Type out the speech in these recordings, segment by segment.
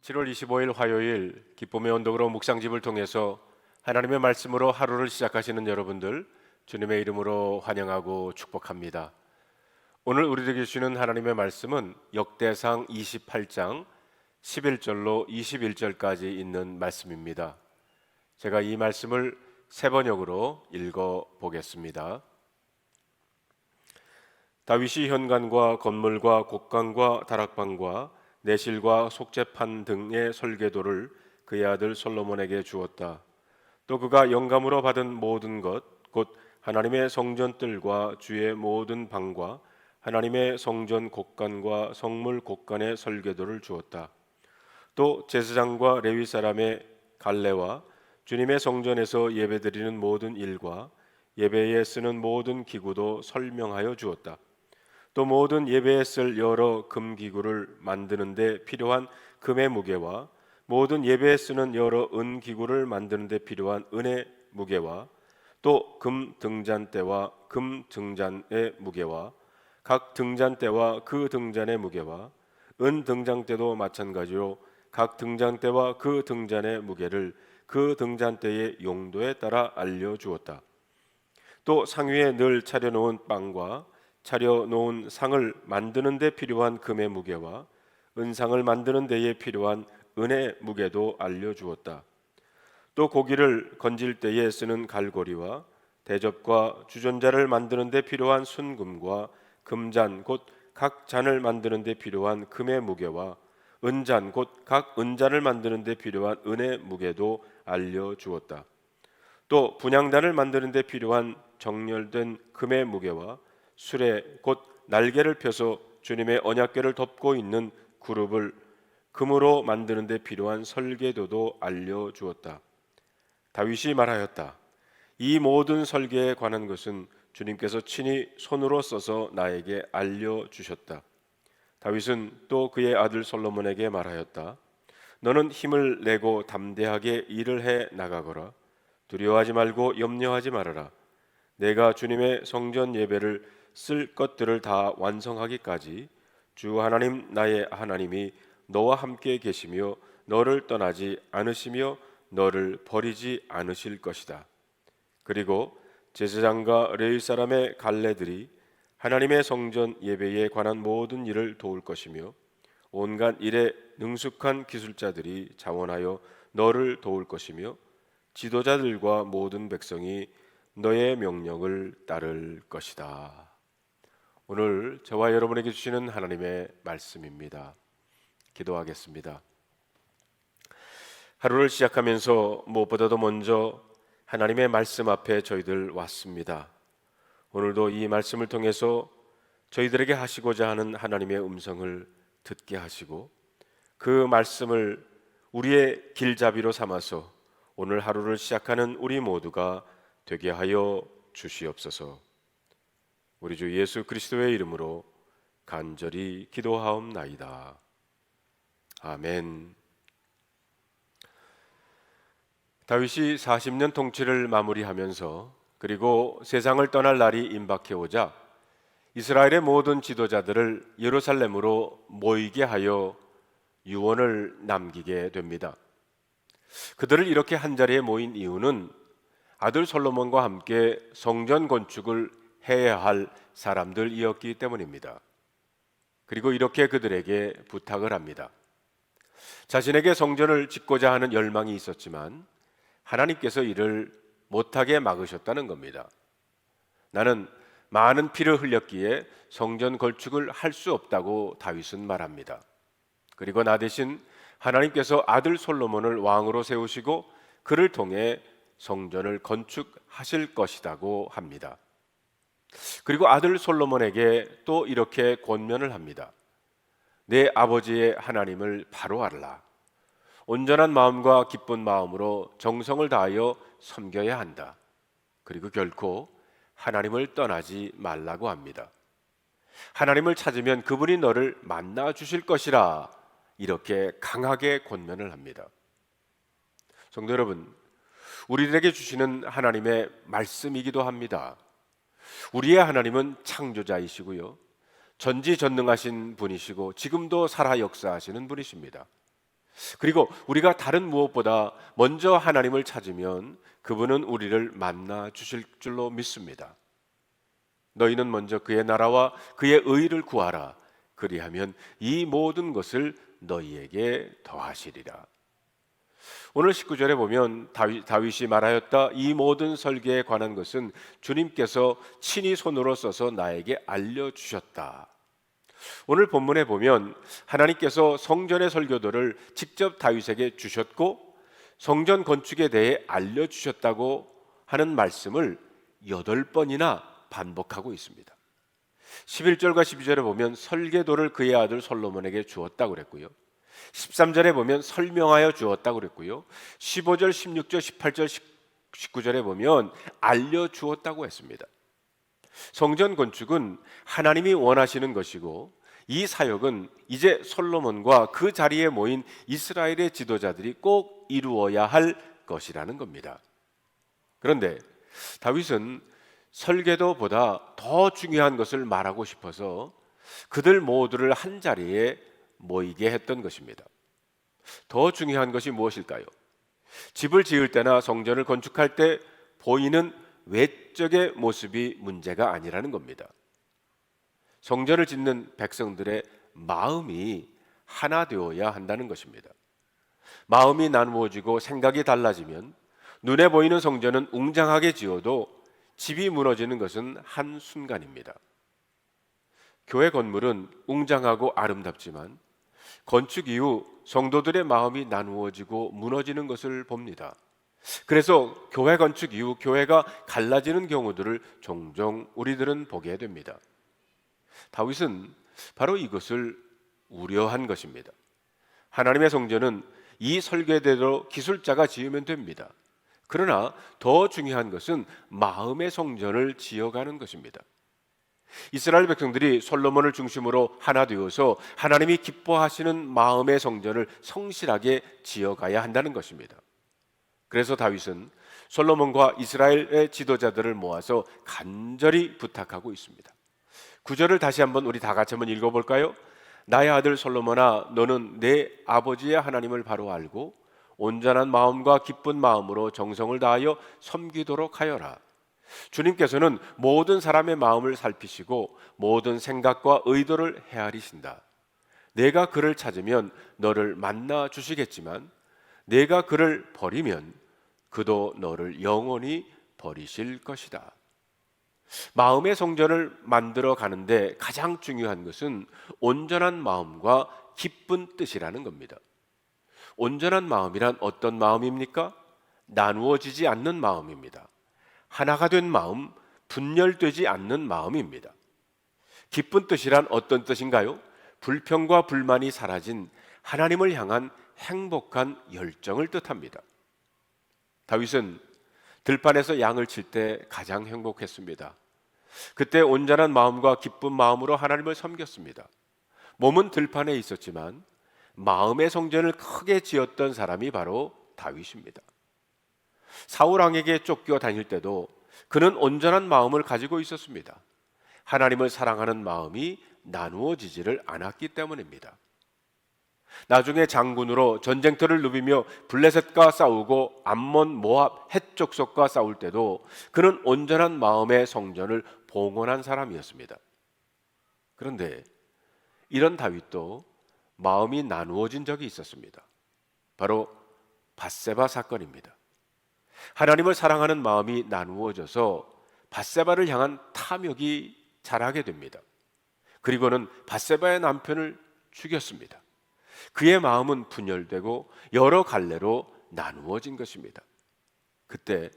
7월 25일 화요일 기쁨의 언덕으로 묵상집을 통해서 하나님의 말씀으로 하루를 시작하시는 여러분들 주님의 이름으로 환영하고 축복합니다. 오늘 우리에게 주시는 하나님의 말씀은 역대상 28장 11절로 21절까지 있는 말씀입니다. 제가 이 말씀을 세 번역으로 읽어 보겠습니다. 다윗이 현관과 건물과 곡간과 다락방과 내실과 속죄판 등의 설계도를 그의 아들 솔로몬에게 주었다. 또 그가 영감으로 받은 모든 것, 곧 하나님의 성전뜰과 주의 모든 방과 하나님의 성전 곡간과 성물 곡간의 설계도를 주었다. 또 제사장과 레위 사람의 갈례와 주님의 성전에서 예배드리는 모든 일과 예배에 쓰는 모든 기구도 설명하여 주었다. 또 모든 예배에 쓸 여러 금기구를 만드는 데 필요한 금의 무게와 모든 예배에 쓰는 여러 은기구를 만드는 데 필요한 은의 무게와 또 금 등잔대와 금 등잔의 무게와 각 등잔대와 그 등잔의 무게와 은 등잔대도 마찬가지로 각 등잔대와 그 등잔의 무게를 그 등잔대의 용도에 따라 알려주었다. 또 상위에 늘 차려놓은 빵과 차려놓은 상을 만드는 데 필요한 금의 무게와 은상을 만드는 데에 필요한 은의 무게도 알려주었다. 또 고기를 건질 때에 쓰는 갈고리와 대접과 주전자를 만드는 데 필요한 순금과 금잔 곧 각 잔을 만드는 데 필요한 금의 무게와 은잔 곧 각 은잔을 만드는 데 필요한 은의 무게도 알려주었다. 또 분향단을 만드는 데 필요한 정렬된 금의 무게와 수레 곧 날개를 펴서 주님의 언약궤를 덮고 있는 그룹을 금으로 만드는 데 필요한 설계도도 알려주었다. 다윗이 말하였다. 이 모든 설계에 관한 것은 주님께서 친히 손으로 써서 나에게 알려주셨다. 다윗은 또 그의 아들 솔로몬에게 말하였다. 너는 힘을 내고 담대하게 일을 해 나가거라. 두려워하지 말고 염려하지 말아라. 내가 주님의 성전 예배를 쓸 것들을 다 완성하기까지 주 하나님 나의 하나님이 너와 함께 계시며 너를 떠나지 않으시며 너를 버리지 않으실 것이다. 그리고 제사장과 레위 사람의 갈례들이 하나님의 성전 예배에 관한 모든 일을 도울 것이며 온갖 일에 능숙한 기술자들이 자원하여 너를 도울 것이며 지도자들과 모든 백성이 너의 명령을 따를 것이다. 오늘 저와 여러분에게 주시는 하나님의 말씀입니다. 기도하겠습니다. 하루를 시작하면서 무엇보다도 먼저 하나님의 말씀 앞에 저희들 왔습니다. 오늘도 이 말씀을 통해서 저희들에게 하시고자 하는 하나님의 음성을 듣게 하시고 그 말씀을 우리의 길잡이로 삼아서 오늘 하루를 시작하는 우리 모두가 되게 하여 주시옵소서. 우리 주 예수 그리스도의 이름으로 간절히 기도하옵나이다. 아멘. 다윗이 40년 통치를 마무리하면서 그리고 세상을 떠날 날이 임박해 오자 이스라엘의 모든 지도자들을 예루살렘으로 모이게 하여 유언을 남기게 됩니다. 그들을 이렇게 한자리에 모인 이유는 아들 솔로몬과 함께 성전 건축을 해야 할 사람들이었기 때문입니다. 그리고 이렇게 그들에게 부탁을 합니다. 자신에게 성전을 짓고자 하는 열망이 있었지만 하나님께서 이를 못하게 막으셨다는 겁니다. 나는 많은 피를 흘렸기에 성전 건축을 할 수 없다고 다윗은 말합니다. 그리고 나 대신 하나님께서 아들 솔로몬을 왕으로 세우시고 그를 통해 성전을 건축하실 것이라고 합니다. 그리고 아들 솔로몬에게 또 이렇게 권면을 합니다. 내 아버지의 하나님을 바로 알라. 온전한 마음과 기쁜 마음으로 정성을 다하여 섬겨야 한다. 그리고 결코 하나님을 떠나지 말라고 합니다. 하나님을 찾으면 그분이 너를 만나 주실 것이라 이렇게 강하게 권면을 합니다. 성도 여러분, 우리들에게 주시는 하나님의 말씀이기도 합니다. 우리의 하나님은 창조자이시고요, 전지전능하신 분이시고 지금도 살아 역사하시는 분이십니다. 그리고 우리가 다른 무엇보다 먼저 하나님을 찾으면 그분은 우리를 만나 주실 줄로 믿습니다. 너희는 먼저 그의 나라와 그의 의를 구하라. 그리하면 이 모든 것을 너희에게 더하시리라. 오늘 19절에 보면 다윗이 말하였다. 이 모든 설계에 관한 것은 주님께서 친히 손으로 써서 나에게 알려주셨다. 오늘 본문에 보면 하나님께서 성전의 설교도를 직접 다윗에게 주셨고 성전 건축에 대해 알려주셨다고 하는 말씀을 8번이나 반복하고 있습니다. 11절과 12절에 보면 설계도를 그의 아들 솔로몬에게 주었다고 그랬고요. 13절에 보면 설명하여 주었다고 그랬고요. 15절, 16절, 18절, 19절에 보면 알려주었다고 했습니다. 성전 건축은 하나님이 원하시는 것이고 이 사역은 이제 솔로몬과 그 자리에 모인 이스라엘의 지도자들이 꼭 이루어야 할 것이라는 겁니다. 그런데 다윗은 설계도보다 더 중요한 것을 말하고 싶어서 그들 모두를 한 자리에 모이게 했던 것입니다. 더 중요한 것이 무엇일까요? 집을 지을 때나 성전을 건축할 때 보이는 외적의 모습이 문제가 아니라는 겁니다. 성전을 짓는 백성들의 마음이 하나 되어야 한다는 것입니다. 마음이 나누어지고 생각이 달라지면 눈에 보이는 성전은 웅장하게 지어도 집이 무너지는 것은 한순간입니다. 교회 건물은 웅장하고 아름답지만 건축 이후 성도들의 마음이 나누어지고 무너지는 것을 봅니다. 그래서 교회 건축 이후 교회가 갈라지는 경우들을 종종 우리들은 보게 됩니다. 다윗은 바로 이것을 우려한 것입니다. 하나님의 성전은 이 설계대로 기술자가 지으면 됩니다. 그러나 더 중요한 것은 마음의 성전을 지어가는 것입니다. 이스라엘 백성들이 솔로몬을 중심으로 하나 되어서 하나님이 기뻐하시는 마음의 성전을 성실하게 지어가야 한다는 것입니다. 그래서 다윗은 솔로몬과 이스라엘의 지도자들을 모아서 간절히 부탁하고 있습니다. 9절을 다시 한번 우리 다 같이 한번 읽어볼까요? 나의 아들 솔로몬아, 너는 내 아버지의 하나님을 바로 알고 온전한 마음과 기쁜 마음으로 정성을 다하여 섬기도록 하여라. 주님께서는 모든 사람의 마음을 살피시고 모든 생각과 의도를 헤아리신다. 내가 그를 찾으면 너를 만나 주시겠지만 내가 그를 버리면 그도 너를 영원히 버리실 것이다. 마음의 성전을 만들어 가는데 가장 중요한 것은 온전한 마음과 기쁜 뜻이라는 겁니다. 온전한 마음이란 어떤 마음입니까? 나누어지지 않는 마음입니다. 하나가 된 마음, 분열되지 않는 마음입니다. 기쁜 뜻이란 어떤 뜻인가요? 불평과 불만이 사라진 하나님을 향한 행복한 열정을 뜻합니다. 다윗은 들판에서 양을 칠 때 가장 행복했습니다. 그때 온전한 마음과 기쁜 마음으로 하나님을 섬겼습니다. 몸은 들판에 있었지만 마음의 성전을 크게 지었던 사람이 바로 다윗입니다. 사울 왕에게 쫓겨 다닐 때도 그는 온전한 마음을 가지고 있었습니다. 하나님을 사랑하는 마음이 나누어지지를 않았기 때문입니다. 나중에 장군으로 전쟁터를 누비며 블레셋과 싸우고 암몬, 모압, 헷 족속과 싸울 때도 그는 온전한 마음의 성전을 봉헌한 사람이었습니다. 그런데 이런 다윗도 마음이 나누어진 적이 있었습니다. 바로 밧세바 사건입니다. 하나님을 사랑하는 마음이 나누어져서 밧세바를 향한 탐욕이 자라게 됩니다. 그리고는 밧세바의 남편을 죽였습니다. 그의 마음은 분열되고 여러 갈래로 나누어진 것입니다. 그때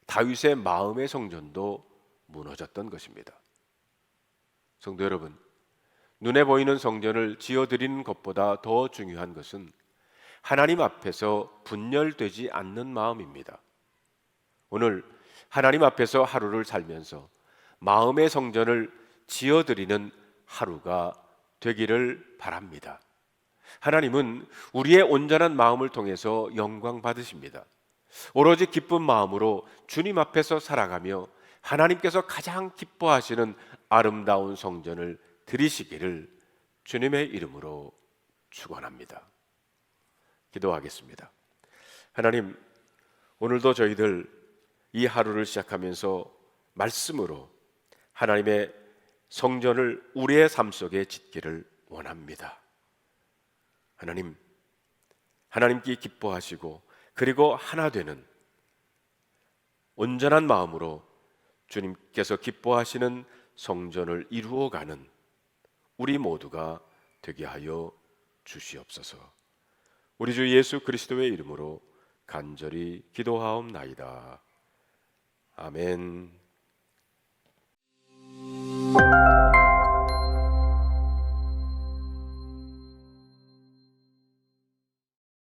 다윗의 마음의 성전도 무너졌던 것입니다. 성도 여러분, 눈에 보이는 성전을 지어드리는 것보다 더 중요한 것은 하나님 앞에서 분열되지 않는 마음입니다. 오늘 하나님 앞에서 하루를 살면서 마음의 성전을 지어드리는 하루가 되기를 바랍니다. 하나님은 우리의 온전한 마음을 통해서 영광 받으십니다. 오로지 기쁜 마음으로 주님 앞에서 살아가며 하나님께서 가장 기뻐하시는 아름다운 성전을 드리시기를 주님의 이름으로 축원합니다. 기도하겠습니다. 하나님, 오늘도 저희들 이 하루를 시작하면서 말씀으로 하나님의 성전을 우리의 삶 속에 짓기를 원합니다. 하나님, 하나님께 기뻐하시고 그리고 하나 되는 온전한 마음으로 주님께서 기뻐하시는 성전을 이루어가는 우리 모두가 되게 하여 주시옵소서. 우리 주 예수 그리스도의 이름으로 간절히 기도하옵나이다. 아멘.